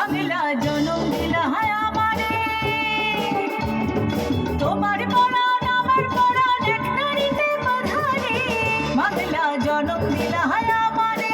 বাংলা জনম দিলা হায় আমারে, তোমার পরাণ আমার পরাণ এক নারীতে বাঁধারে, বাংলা জনম দিলা হায় আমারে।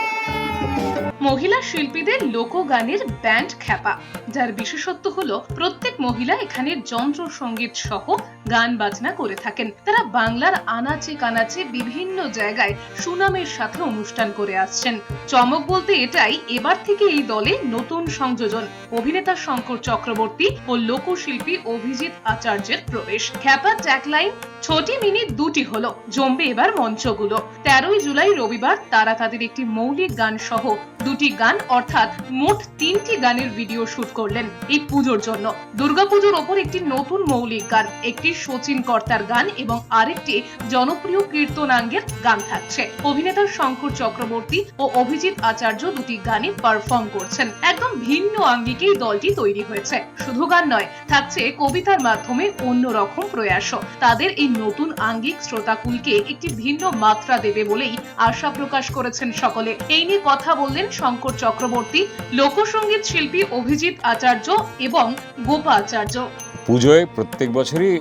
মহিলা শিল্পীদের লোকগানের ব্যান্ড খ্যাপা, যার বিশেষত্ব হলো প্রত্যেক মহিলা এখানে যন্ত্র সঙ্গীত সহ গান বাজনা করে থাকেন। তারা বাংলার আনাচে কানাচে বিভিন্ন জায়গায় সুনামের সাথে অনুষ্ঠান করে আসছেন। চমক বলতে এটাই, এবার থেকে এই দলে নতুন সংযোজন অভিনেতা শঙ্কর চক্রবর্তী ও লোকশিল্পী অভিজিৎ আচার্যের প্রবেশ। খ্যাপা ট্যাগলাইন ছোটি মিনি দুটি হলো, জমবে এবার মঞ্চগুলো। 13ই জুলাই রবিবার তারা তাদের একটি মৌলিক গান সহ দুটি গান অর্থাৎ মোট 3টি গানের ভিডিও শুট করলেন এই পুজোর জন্য। দুর্গাপুজোর ওপর একটি নতুন মৌলিক গান, একটি শচীন কর্তার গান এবং আরেকটি জনপ্রিয় কীর্তনাঙ্গের গান থাকছে। অভিনেতা শঙ্কর চক্রবর্তী ও অভিজিৎ আচার্য দুটি গানে পারফর্ম করছেন। একদম ভিন্ন আঙ্গিকেই দলটি তৈরি হয়েছে। শুধু গান নয়, থাকছে কবিতার মাধ্যমে অন্যরকম প্রয়াসও। তাদের এই নতুন আঙ্গিক শ্রোতাকুলকে একটি ভিন্ন মাত্রা দেবে বলেই আশা প্রকাশ করেছেন সকলে। এই নিয়ে কথা বললেন শঙ্কর চক্রবর্তী, লোকসঙ্গীত শিল্পী অভিজিৎ আচার্য এবং গোপা আচার্য। পুজোয় প্রত্যেক বছরই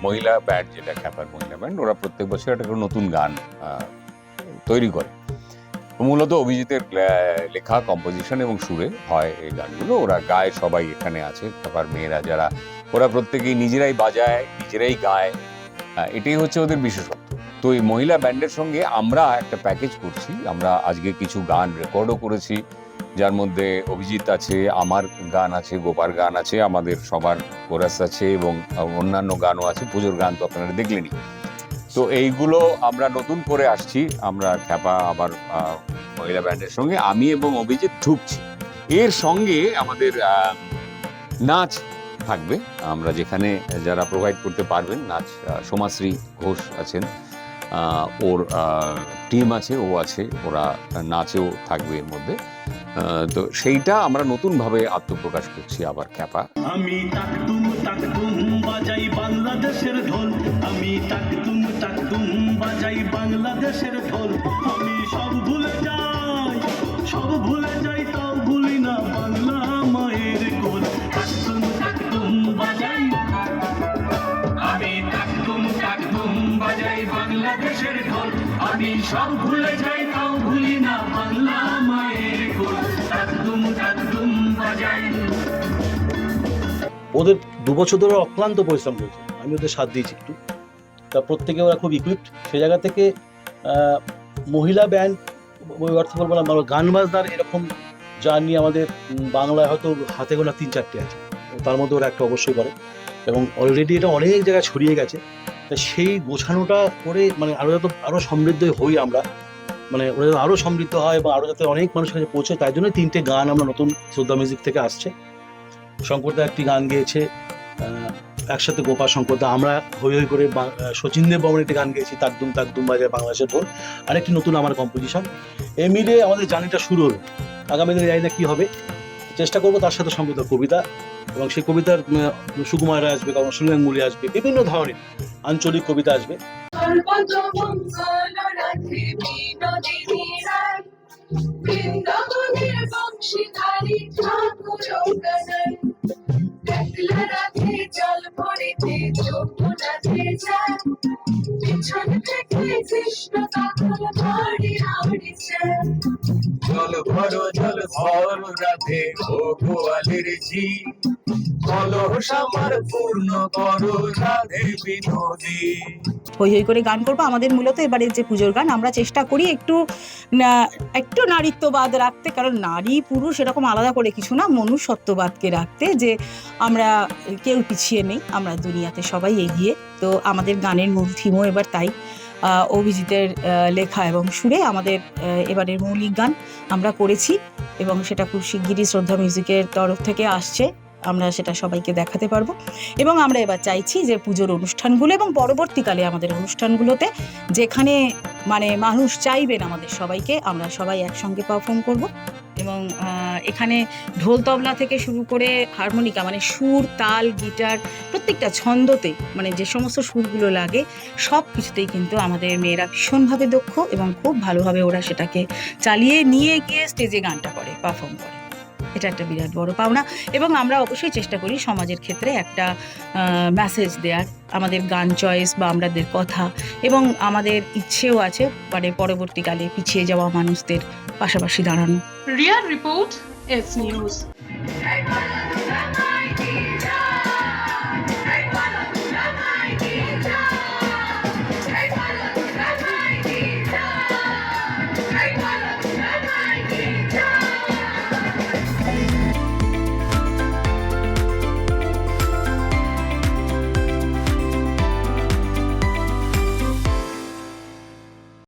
মহিলা ব্যান্ড, যেটা খ্যাপার মহিলা ব্যান্ড, ওরা প্রত্যেক বছর একটা করে নতুন গান তৈরি করে। মূলত অভিজিতের লেখা, কম্পোজিশন এবং সুরে হয় এই গানগুলো। ওরা গায়, সবাই এখানে আছে খ্যাপার মেয়েরা যারা, ওরা প্রত্যেকেই নিজেরাই বাজায়, নিজেরাই গায়। এটাই হচ্ছে ওদের বিশেষত্ব। তো এই মহিলা ব্যান্ডের সঙ্গে আমরা একটা প্যাকেজ করছি। আমরা আজকে কিছু গান রেকর্ডও করেছি, যার মধ্যে অভিজিৎ আছে, আমার গান আছে, গোপার গান আছে, আমাদের সবার কোরাস আছে এবং অন্যান্য গানও আছে। পুজোর গান তো আপনারা দেখলেনই। তো এইগুলো আমরা নতুন করে আসছি। আমরা খ্যাপা আবার মহিলা ব্যান্ডের সঙ্গে আমি এবং অভিজিৎ ঢুকছি। এর সঙ্গে আমাদের নাচ থাকবে। আমরা যেখানে যারা প্রোভাইড করতে পারবেন নাচ, সোমাশ্রী ঘোষ আছেন, ওর টিম আছে, ও আছে, ওরা নাচেও থাকবে এর মধ্যে। তো সেইটা আমরা নতুনভাবে আত্মপ্রকাশ করছি আবার খ্যাপা। আমি তাকতুম তাকতুম বাজাই বাংলাদেশের ঢোল, আমি তাকতুম তাকতুম বাজাই বাংলাদেশের ঢোল। আমি সব ভুলে যাই তাও ভুলি না বাংলা মায়ের কোল। তাকতুম তাকতুম বাজাই, আমি তাকতুম তাকতুম বাজাই বাংলাদেশের ঢোল। আমি সব ভুলে যাই তাও ভুলি না বাংলা মায়ের কোল। তাকতুম তাকতুম বাজাই। ওদের 2 বছর ধরে অক্লান্ত পরিশ্রম করেছে, আমি ওদের সাথ দিয়েছি একটু। তা প্রত্যেকে ওরা খুব ইকুইপড। সে জায়গা থেকে মহিলা ব্যান্ড, ওই অর্থে বলবো না, গান বাজনার এরকম জার্নি আমাদের বাংলায় হয়তো হাতে গোনা 3-4টে আছে, তার মধ্যে ওরা একটা অবশ্যই করে এবং অলরেডি এটা অনেক জায়গায় ছড়িয়ে গেছে। তা সেই গোছানোটা করে মানে আরও সমৃদ্ধ হই আমরা, মানে ওরা আরও সমৃদ্ধ হয় এবং আরও যাতে অনেক মানুষের কাছে পৌঁছে, তাই জন্য 3টে গান আমরা নতুন শ্রদ্ধা মিউজিক থেকে আসছে। শঙ্করদা একটি গান গেয়েছে, একসাথে গোপা শঙ্করদা, আমরা হই হই করে শচীন দেব বর্মন একটি গান গেয়েছি, তাকদুম তাকদুম বাজায় বাংলাদেশের ঢোল, আরেকটি নতুন আমার কম্পোজিশন। এই মিলে আমাদের জার্নিটা শুরু হলো। আগামী দিনে জানি না কী হবে, চেষ্টা করবো তার সাথে সমৃদ্ধ কবিতা, এবং সেই কবিতার সুকুমার রায় আসবে, কমল গাঙ্গুলি আসবে, বিভিন্ন ধরনের আঞ্চলিক কবিতা আসবে। বৃন্দাবনের বংশীধারী ঠাকুর একলা রাধে জল ভরিতে যমুনাতে যায়, পিছন থেকে কৃষ্ণ কাকল ভাড়ি হাড়িছে। জল ভর রাধে ও গোয়ালের ঝি, কলস আমার পূর্ণ করো রাধে বিনোদী। হই হই করে গান করবো। আমাদের মূলত এবারে যে পুজোর গান, আমরা চেষ্টা করি একটু নারীত্ববাদ রাখতে, কারণ নারী পুরুষ এরকম আলাদা করে কিছু না, মনুষ্যত্ববাদকে রাখতে, যে আমরা কেউ পিছিয়ে নেই, আমরা দুনিয়াতে সবাই এগিয়ে। তো আমাদের গানের মূল থিমও এবার তাই। অভিজিতের লেখা এবং সুরে আমাদের এবারের মৌলিক গান আমরা করেছি এবং সেটা খুব শিগগিরই শ্রদ্ধা মিউজিকের তরফ থেকে আসছে। আমরা সেটা সবাইকে দেখাতে পারবো এবং আমরা এবার চাইছি যে পুজোর অনুষ্ঠানগুলো এবং পরবর্তীকালে আমাদের অনুষ্ঠানগুলোতে যেখানে মানে মানুষ চাইবেন আমাদের সবাইকে, আমরা সবাই একসঙ্গে পারফর্ম করব এবং এখানে ঢোল তবলা থেকে শুরু করে হারমোনিকা, মানে সুর, তাল, গিটার, প্রত্যেকটা ছন্দতে মানে যে সমস্ত সুরগুলো লাগে সব কিছুতেই কিন্তু আমাদের মেয়েরা ভীষণভাবে দক্ষ এবং খুব ভালোভাবে ওরা সেটাকে চালিয়ে নিয়ে গিয়ে স্টেজে গানটা করে, পারফর্ম করে। এটা একটা বিরাট বড় পাওনা এবং আমরা অবশ্যই চেষ্টা করি সমাজের ক্ষেত্রে একটা মেসেজ দেওয়ার, আমাদের গান চয়েস বা আমাদের কথা, এবং আমাদের ইচ্ছেও আছে মানে পরবর্তীকালে পিছিয়ে যাওয়া মানুষদের পাশাপাশি দাঁড়ানো। রিয়ার রিপোর্ট, এস নিউজ।